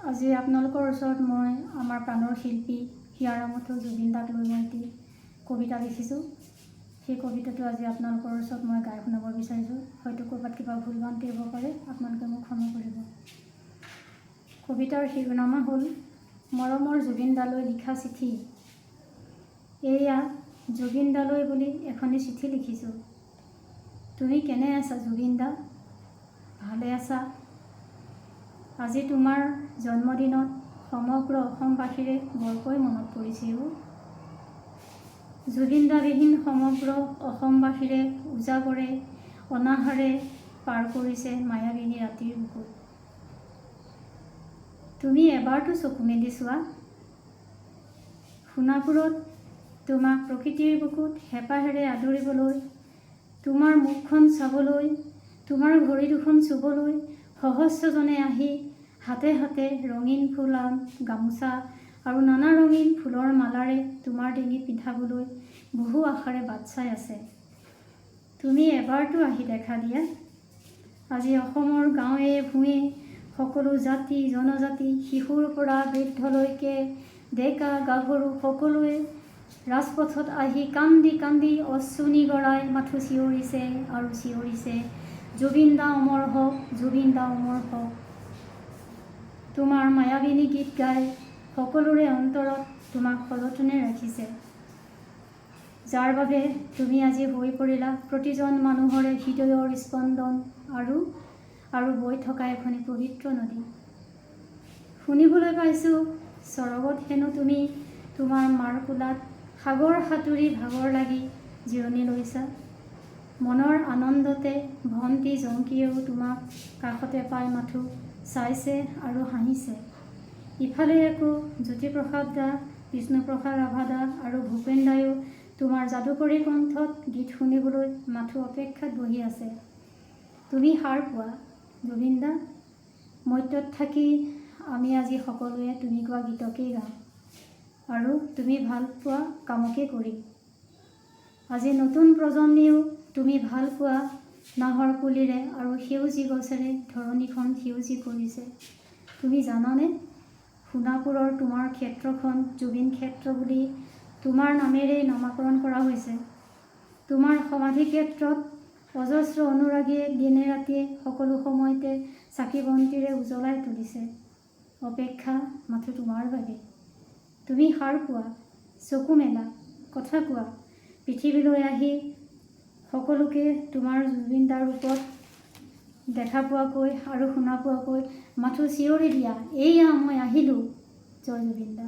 আজি আপোনালোকৰ ওচৰত মই আমাৰ প্ৰাণৰ শিল্পী হিয়াৰামঠু জুবিন দাক লৈ মই এটি কবিতা লিখিছোঁ। সেই কবিতাটো আজি আপোনালোকৰ ওচৰত মই গাই শুনাব বিচাৰিছোঁ। হয়তো ক'ৰবাত কিবা ভুল ভ্ৰান্তি হ'ব পাৰে, আপোনালোকে মোক ক্ষমা কৰিব। কবিতাৰ শিৰোনামা হ'ল মৰমৰ জুবিন দালৈ লিখা চিঠি। এয়া জুবিন দালৈ বুলি এখনি চিঠি লিখিছোঁ। তুমি কেনে আছা জুবিন দা? ভালে আছা? আজি তোমাৰ জন্মদিনত সমগ্ৰ অসমবাসীৰে বৰকৈ মনত পৰিছিল। জুবিন দাবিহীন সমগ্ৰ অসমবাসীৰে উজাগৰে অনাহাৰে পাৰ কৰিছে মায়াবিনী ৰাতিৰ বুকুত। তুমি এবাৰতো চকু মেলি চোৱা। সোণাপুৰত তোমাক প্ৰকৃতিৰ বুকুত হেঁপাহেৰে আদৰিবলৈ, তোমাৰ মুখখন চাবলৈ, তোমাৰ ভৰি দুখন চুবলৈ সহস্ৰজনে আহি হাতে হাতে ৰঙীন ফুল গামোচা আৰু নানা ৰঙীন ফুলৰ মালাৰে তোমাৰ ডিঙিত পিন্ধাবলৈ বহু আশাৰে বাট চাই আছে। তুমি এবাৰতো আহি দেখা দিয়া। আজি অসমৰ গাঁৱে ভূঞে সকলো জাতি জনজাতি শিশুৰ পৰা বৃদ্ধলৈকে ডেকা গাভৰু সকলোৱে ৰাজপথত আহি কান্দি কান্দি অশ্ৰু নিগৰাই মাথো চিঞৰিছে আৰু চিঞৰিছে, জুবিন দা অমৰ হওক, জুবিন দা অমৰ হওক। তোমাৰ মায়াবিনী গীত গাই সকলোৰে অন্তৰত তোমাক সযতনে ৰাখিছে, যাৰ বাবে তুমি আজি হৈ পৰিলা প্ৰতিজন মানুহৰে হৃদয়ৰ স্পন্দন আৰু বৈ থকা এখনি পবিত্ৰ নদী। শুনিবলৈ পাইছোঁ স্বৰ্গত হেনো তুমি তোমাৰ মাৰ কোলাত সাগৰ সাঁতুৰি ভাগৰ লাগি জিৰণি লৈছা। মনৰ আনন্দতে ভণ্টি জংকীয়েও তোমাক কাষতে পাই মাথো চাইছে আৰু হাঁহিছে। ইফালে আকৌ জ্যোতিপ্ৰসাদ দা, বিষ্ণুপ্ৰসাদ ৰাভা দা আৰু ভূপেন দায়ো তোমাৰ যাদুকৰী কণ্ঠত গীত শুনিবলৈ মাথো অপেক্ষাত বহি আছে। তুমি সাৰ পোৱা জুবিন দা। মৰ্ত্যত থাকি আমি আজি সকলোৱে তুমি গোৱা গীতকেই গাম আৰু তুমি ভাল পোৱা কামকে কৰিম। আজি নতুন প্ৰজন্মেও তুমি ভাল পোৱা নাহৰ পুলিৰে আৰু সেউজী গছেৰে ধৰণীখন সেউজী কৰিছে। তুমি জানানে সোণাপুৰৰ তোমাৰ ক্ষেত্ৰখন জুবিন ক্ষেত্ৰ বুলি তোমাৰ নামেৰেই নামাকৰণ কৰা হৈছে। তোমাৰ সমাধি ক্ষেত্ৰত অজস্ৰ অনুৰাগীয়ে দিনে ৰাতিয়ে সকলো সময়তে চাকি বন্তিৰে উজ্বলাই তুলিছে। অপেক্ষা মাথো তোমাৰ বাবে। তুমি সাৰ পোৱা, চকু মেলা, কথা কোৱা, পৃথিৱীলৈ আহি সকলোকে তোমাৰ জুবিন দাৰ ৰূপত দেখা পোৱাকৈ আৰু শুনা পোৱাকৈ মাথো চিঞৰি দিয়া, এইয়া মই আহিলোঁ, জয় জুবিন দা।